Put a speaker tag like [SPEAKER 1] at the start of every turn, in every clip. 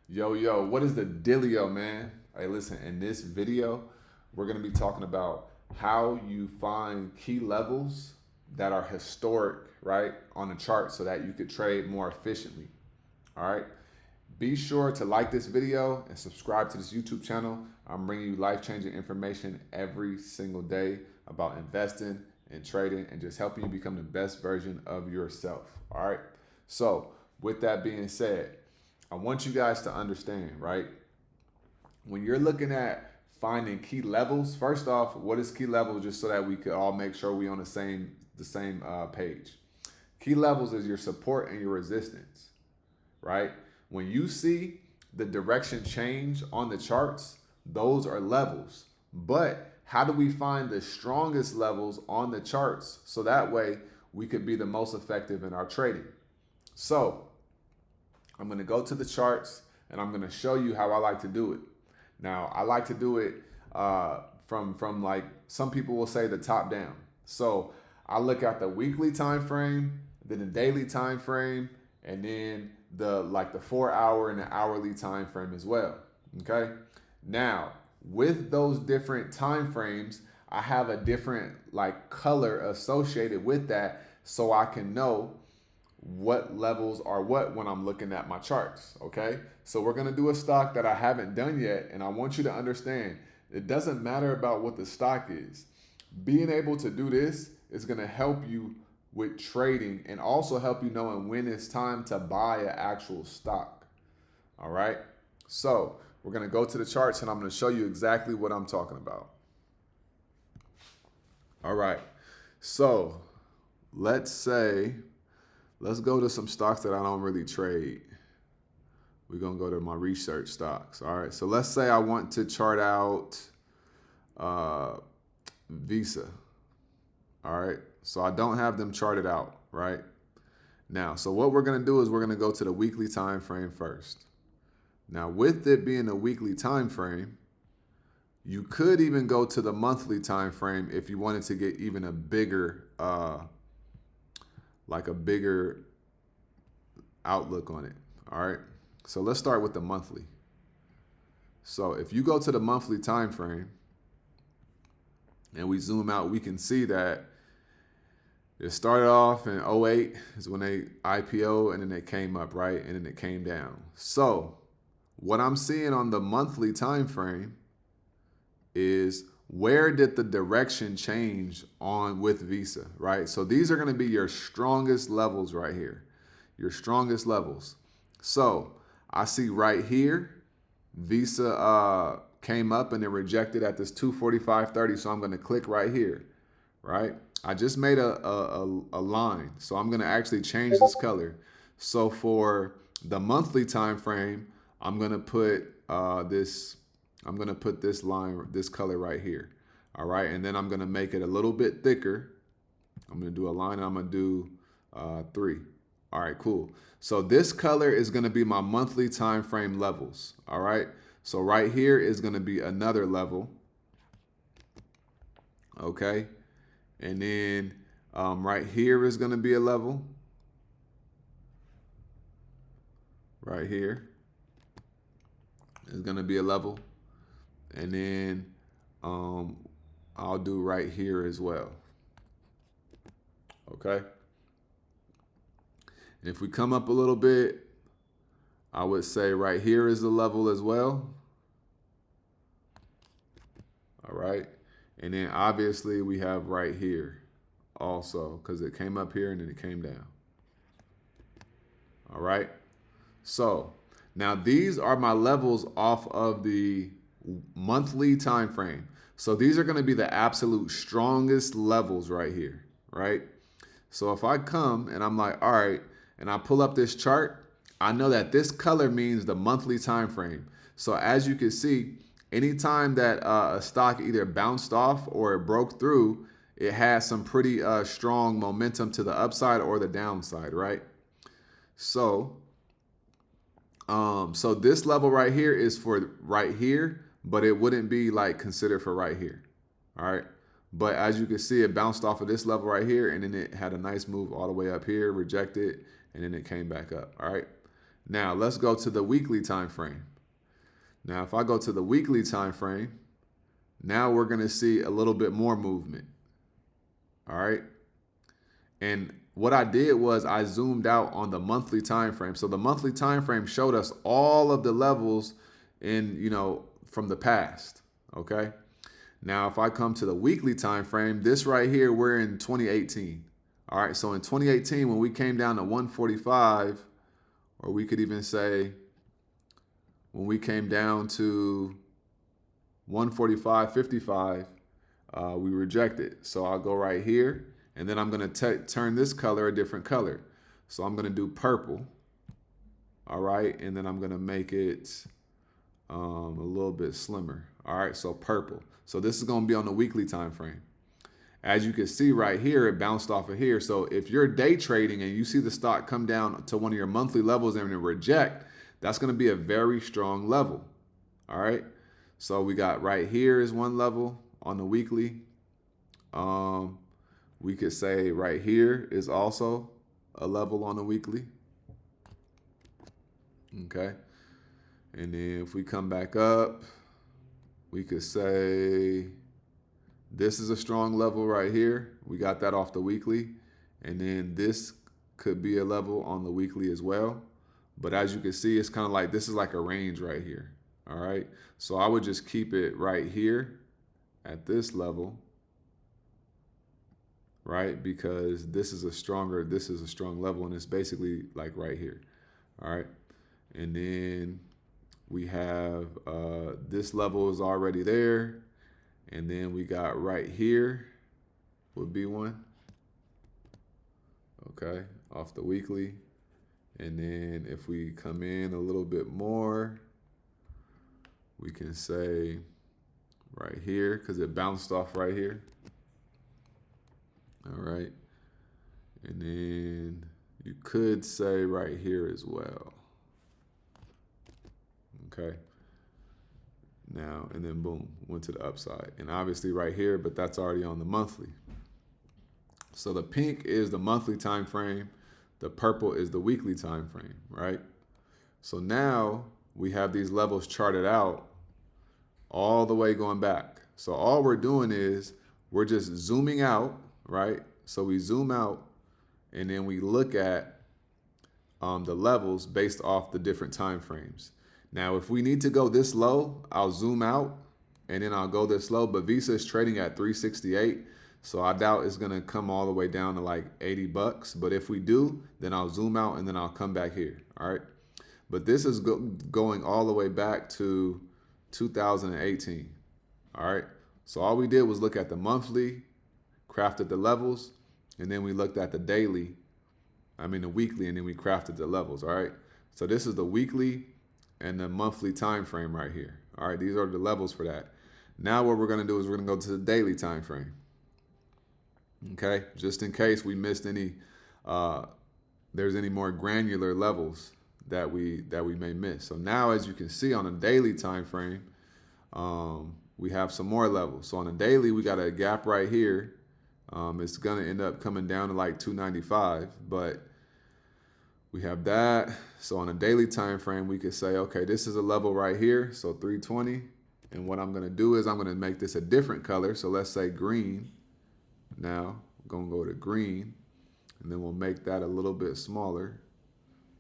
[SPEAKER 1] Yo, what is the dealio, man? Hey, listen, in this video, we're going to be talking about how you find key levels that are historic, right, on the chart so that you could trade more efficiently. All right. Be sure to like this video and subscribe to this YouTube channel. I'm bringing you life changing information every single day about investing and trading and just helping you become the best version of yourself. All right. So, with that being said, I want you guys to understand, right? When you're looking at finding key levels, first off, what is key level? Just so that we could all make sure we on the same page. Key levels is your support and your resistance, right? When you see the direction change on the charts, those are levels. But how do we find the strongest levels on the charts so that way we could be the most effective in our trading? So I'm going to go to the charts and I'm going to show you how I like to do it. Now, I like to do it from like some people will say the top down. So I look at the weekly time frame, then the daily time frame, and then the 4 hour and the hourly time frame as well. Okay. Now, with those different time frames, I have a different like color associated with that so I can know what levels are what when I'm looking at my charts. Okay. So we're going to do a stock that I haven't done yet. And I want you to understand it doesn't matter about what the stock is. Being able to do this is going to help you with trading and also help you knowing when it's time to buy an actual stock. All right. So we're going to go to the charts and I'm going to show you exactly what I'm talking about. All right. So let's go to some stocks that I don't really trade. We're going to go to my research stocks. All right. So let's say I want to chart out Visa. All right. So I don't have them charted out, right? Now, so what we're going to do is we're going to go to the weekly time frame first. Now, with it being a weekly time frame, you could even go to the monthly time frame if you wanted to get even a bigger bigger outlook on it. All right. So let's start with the monthly. So if you go to the monthly time frame and we zoom out, we can see that it started off in '08 is when they IPO and then they came up, right? And then it came down. So what I'm seeing on the monthly time frame is where did the direction change on with Visa, right? So these are going to be your strongest levels right here, your strongest levels. So I see right here, Visa came up and it rejected at this 245.30. So I'm going to click right here, right? I just made a line. So I'm going to actually change this color. So for the monthly time frame, I'm going to put this line, this color right here. All right. And then I'm going to make it a little bit thicker. I'm going to do a line. I'm going to do 3. All right, cool. So this color is going to be my monthly time frame levels. All right. So right here is going to be another level. Okay. And then right here is going to be a level. Right here is going to be a level. And then I'll do right here as well. Okay. And if we come up a little bit, I would say right here is the level as well. All right. And then obviously we have right here also because it came up here and then it came down. All right. So now these are my levels off of the monthly time frame. So these are going to be the absolute strongest levels right here, right? So if I come and I'm like, all right, and I pull up this chart, I know that this color means the monthly time frame. So as you can see, anytime that a stock either bounced off or it broke through, it has some pretty strong momentum to the upside or the downside, right? So so this level right here is for right here, but it wouldn't be like considered for right here. All right. But as you can see, it bounced off of this level right here, and then it had a nice move all the way up here, rejected, and then it came back up. All right. Now let's go to the weekly time frame. Now, if I go to the weekly time frame, now we're going to see a little bit more movement. All right. And what I did was I zoomed out on the monthly time frame. So the monthly time frame showed us all of the levels in, from the past. Okay. Now, if I come to the weekly time frame, this right here, we're in 2018. All right. So in 2018, when we came down to 145, or we could even say when we came down to 145.55, we rejected. So I'll go right here, and then I'm going to turn this color a different color. So I'm going to do purple. All right. And then I'm going to make it a little bit slimmer. All right. So purple. So this is going to be on the weekly time frame. As you can see right here, it bounced off of here. So if you're day trading and you see the stock come down to one of your monthly levels and reject, that's going to be a very strong level. All right. So we got right here is one level on the weekly. We could say right here is also a level on the weekly. Okay. And then if we come back up, we could say this is a strong level right here. We got that off the weekly. And then this could be a level on the weekly as well. But as you can see, it's kind of like this is like a range right here. All right. So I would just keep it right here at this level. Right. Because this is a strong level, and it's basically like right here. All right. And then we have this level is already there. And then we got right here would be one. Okay, off the weekly. And then if we come in a little bit more, we can say right here, because it bounced off right here. All right. And then you could say right here as well. Okay. Now, and then boom, went to the upside. And obviously right here, but that's already on the monthly. So the pink is the monthly time frame. The purple is the weekly time frame, right? So now we have these levels charted out all the way going back. So all we're doing is we're just zooming out, right? So we zoom out and then we look at the levels based off the different time frames. Now, if we need to go this low, I'll zoom out and then I'll go this low. But Visa is trading at 368. So I doubt it's going to come all the way down to like 80 bucks. But if we do, then I'll zoom out and then I'll come back here. All right. But this is going all the way back to 2018. All right. So all we did was look at the monthly, crafted the levels, and then we looked at the the weekly, and then we crafted the levels. All right. So this is the weekly and the monthly time frame right here. All right, these are the levels for that. Now what we're going to do is we're going to go to the daily time frame. Okay, just in case we missed any, there's any more granular levels that we may miss. So now, as you can see on a daily time frame, we have some more levels. So on a daily, we got a gap right here. It's going to end up coming down to like 295, but we have that. So on a daily time frame, we could say, okay, this is a level right here. So 320. And what I'm going to do is I'm going to make this a different color. So let's say green. Now I'm going to go to green, and then we'll make that a little bit smaller.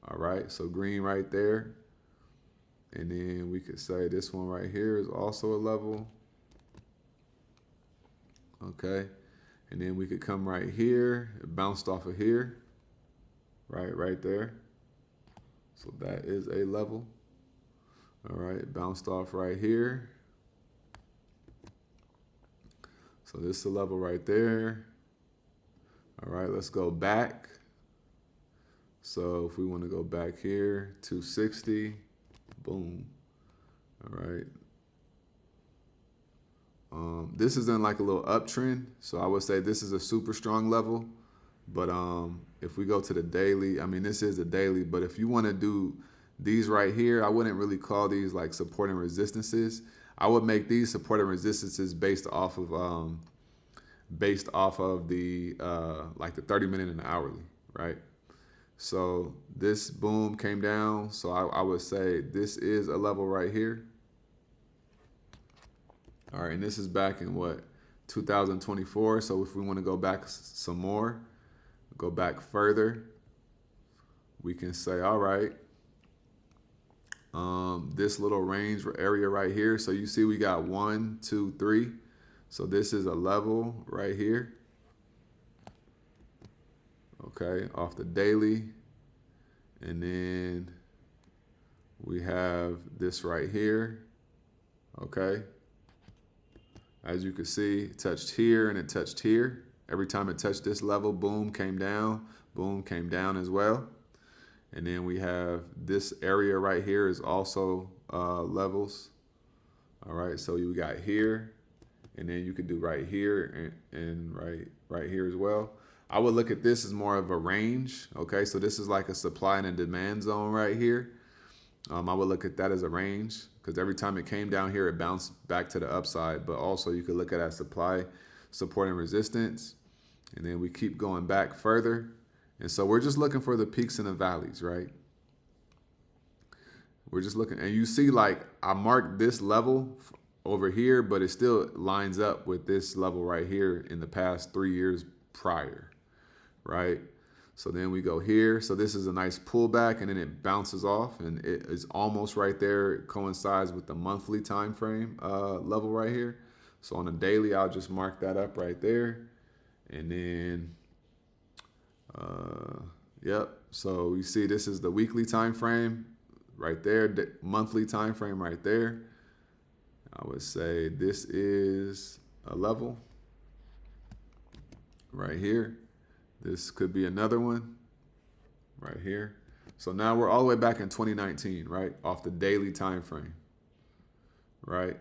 [SPEAKER 1] All right. So green right there. And then we could say this one right here is also a level. Okay. And then we could come right here. It bounced off of here. Right there. So that is a level. All right, bounced off right here. So this is a level right there. All right, let's go back. So if we want to go back here, 260, boom. All right. This is in like a little uptrend. So I would say this is a super strong level. But if we go to the daily, I mean, this is a daily, but if you want to do these right here, I wouldn't really call these like support and resistances. I would make these support and resistances based off of the like the 30-minute and the hourly, right? So this boom came down. So I would say this is a level right here. All right, and this is back in what, 2024. So if we want to go back some more, go back further, we can say, all right, this little range area right here. So you see we got 1, 2, 3. So this is a level right here. Okay, off the daily. And then we have this right here. Okay. As you can see, it touched here and it touched here. Every time it touched this level, boom, came down as well. And then we have this area right here is also levels. All right, so you got here, and then you could do right here and right here as well. I would look at this as more of a range. Okay, so this is like a supply and a demand zone right here. I would look at that as a range because every time it came down here, it bounced back to the upside. But also you could look at that supply, support, and resistance. And then we keep going back further. And so we're just looking for the peaks and the valleys, right? We're just looking. And you see, like, I marked this level over here, but it still lines up with this level right here in the past 3 years prior, right? So then we go here. So this is a nice pullback, and then it bounces off, and it is almost right there. It coincides with the monthly time frame level right here. So on a daily, I'll just mark that up right there. And then, yep. So you see this is the weekly time frame right there, the monthly time frame right there. I would say this is a level right here. This could be another one right here. So now we're all the way back in 2019, right? Off the daily time frame, right?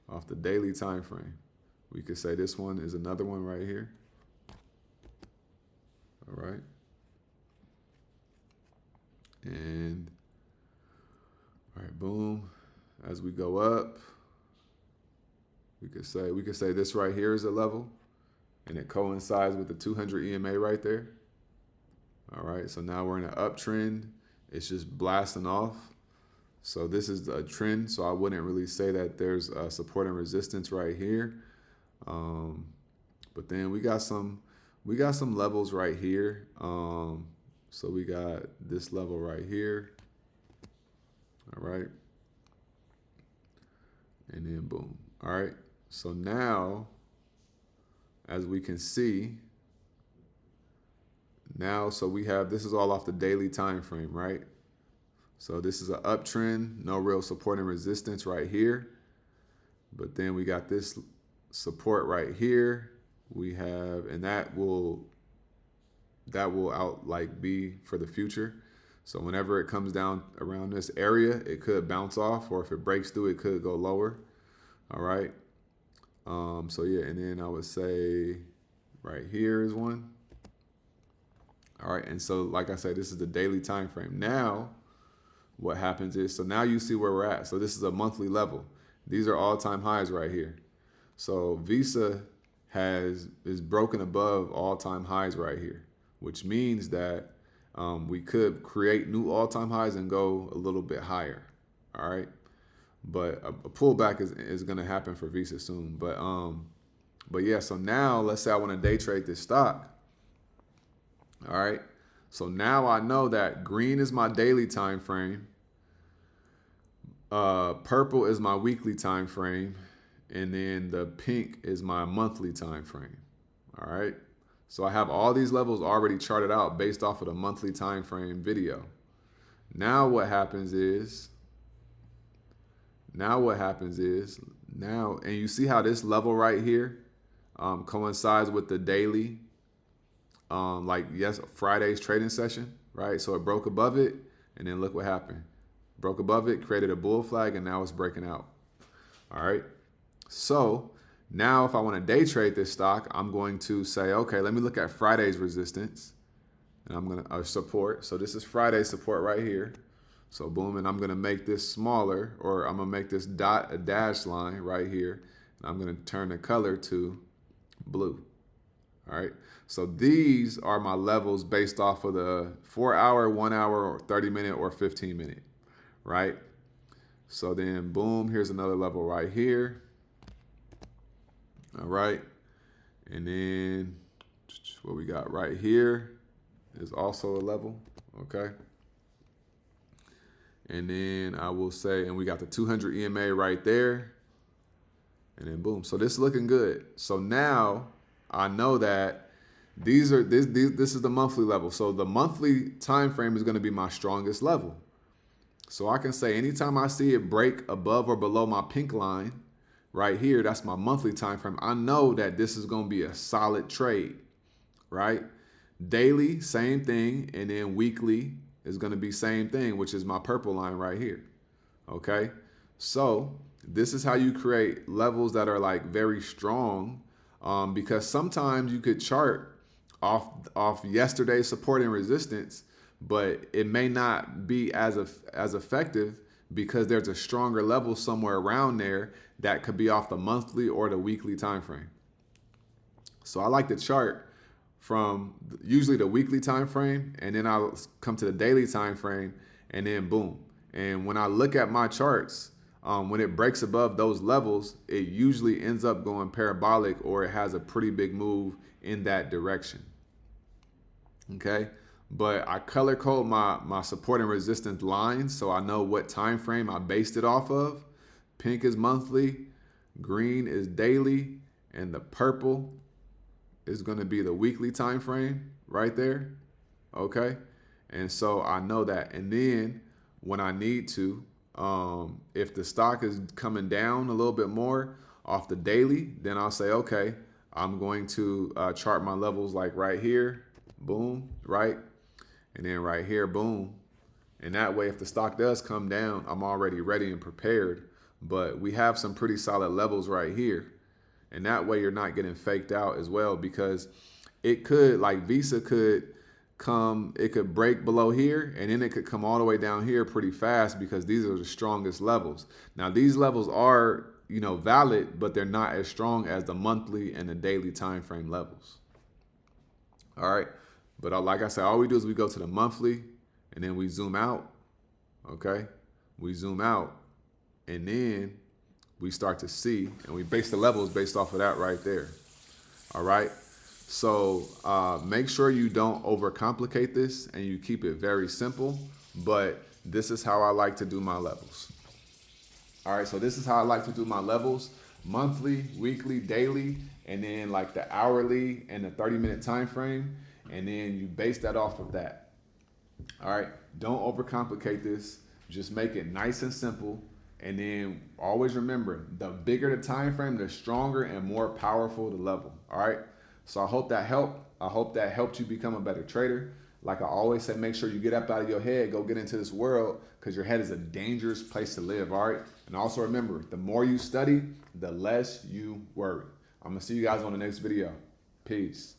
[SPEAKER 1] Off the daily time frame. We could say this one is another one right here. All right. And all right, boom. As we go up, we could say this right here is a level, and it coincides with the 200 EMA right there. All right, so now we're in an uptrend. It's just blasting off. So this is a trend, so I wouldn't really say that there's a support and resistance right here. But then we got some levels right here. So we got this level right here. All right. And then boom. All right. So now, as we can see, so we have, this is all off the daily time frame, right? So this is an uptrend, no real support and resistance right here. But then we got this support right here. We have, and that will be for the future. So whenever it comes down around this area, it could bounce off, or if it breaks through, it could go lower. All right. So yeah, and then I would say right here is one. All right, and so like I said, this is the daily time frame. Now, what happens is, so now you see where we're at. So this is a monthly level. These are all-time highs right here. So Visa is broken above all-time highs right here, which means that we could create new all-time highs and go a little bit higher. All right, but a pullback is going to happen for Visa soon. But yeah, so now let's say I want to day trade this stock. All right, so now I know that green is my daily time frame, purple is my weekly time frame, and then the pink is my monthly time frame. All right, so I have all these levels already charted out based off of the monthly time frame video. Now what happens is, and you see how this level right here coincides with the daily, Friday's trading session, right? So it broke above it, and then look what happened. Broke above it, created a bull flag, and now it's breaking out. All right. So now if I want to day trade this stock, I'm going to say, okay, let me look at Friday's resistance, and I'm going to support. So this is Friday's support right here. So boom, and I'm going to make this smaller, or I'm going to make this dot a dash line right here, and I'm going to turn the color to blue. All right. So these are my levels based off of the 4 hour, 1 hour, or 30 minute, or 15 minute, right? So then boom, here's another level right here. All right. And then what we got right here is also a level. Okay. And then I will say, and we got the 200 EMA right there. And then boom. So this is looking good. So now I know that this is the monthly level. So the monthly time frame is going to be my strongest level. So I can say anytime I see it break above or below my pink line right here, that's my monthly time frame. I know that this is going to be a solid trade, right? Daily, same thing, and then weekly is going to be same thing, which is my purple line right here. Okay? So this is how you create levels that are like very strong, because sometimes you could chart off yesterday's support and resistance, but it may not be as effective because there's a stronger level somewhere around there that could be off the monthly or the weekly time frame. So I like to chart from usually the weekly time frame, and then I'll come to the daily time frame, and then boom. And when I look at my charts, when it breaks above those levels, it usually ends up going parabolic, or it has a pretty big move in that direction. Okay, but I color code my support and resistance lines, so I know what time frame I based it off of. Pink is monthly, green is daily, and the purple is going to be the weekly time frame right there. Okay, and so I know that. And then when I need to, if the stock is coming down a little bit more off the daily, then I'll say, okay, I'm going to chart my levels like right here, boom, right, and then right here, boom. And that way, if the stock does come down, I'm already ready and prepared. But we have some pretty solid levels right here. And that way you're not getting faked out as well, because it could, like Visa could come, it could break below here, and then it could come all the way down here pretty fast, because these are the strongest levels. Now these levels are, valid, but they're not as strong as the monthly and the daily time frame levels. All right. But like I said, all we do is we go to the monthly, and then we zoom out. Okay. We zoom out, and then we start to see, and we base the levels based off of that right there. All right. So make sure you don't overcomplicate this, and you keep it very simple. But this is how I like to do my levels. All right. So this is how I like to do my levels: monthly, weekly, daily, and then like the hourly and the 30-minute time frame. And then you base that off of that. All right. Don't overcomplicate this. Just make it nice and simple. And then always remember, the bigger the time frame, the stronger and more powerful the level. All right. So I hope that helped. I hope that helped you become a better trader. Like I always say, make sure you get up out of your head, go get into this world, because your head is a dangerous place to live. All right. And also remember, the more you study, the less you worry. I'm going to see you guys on the next video. Peace.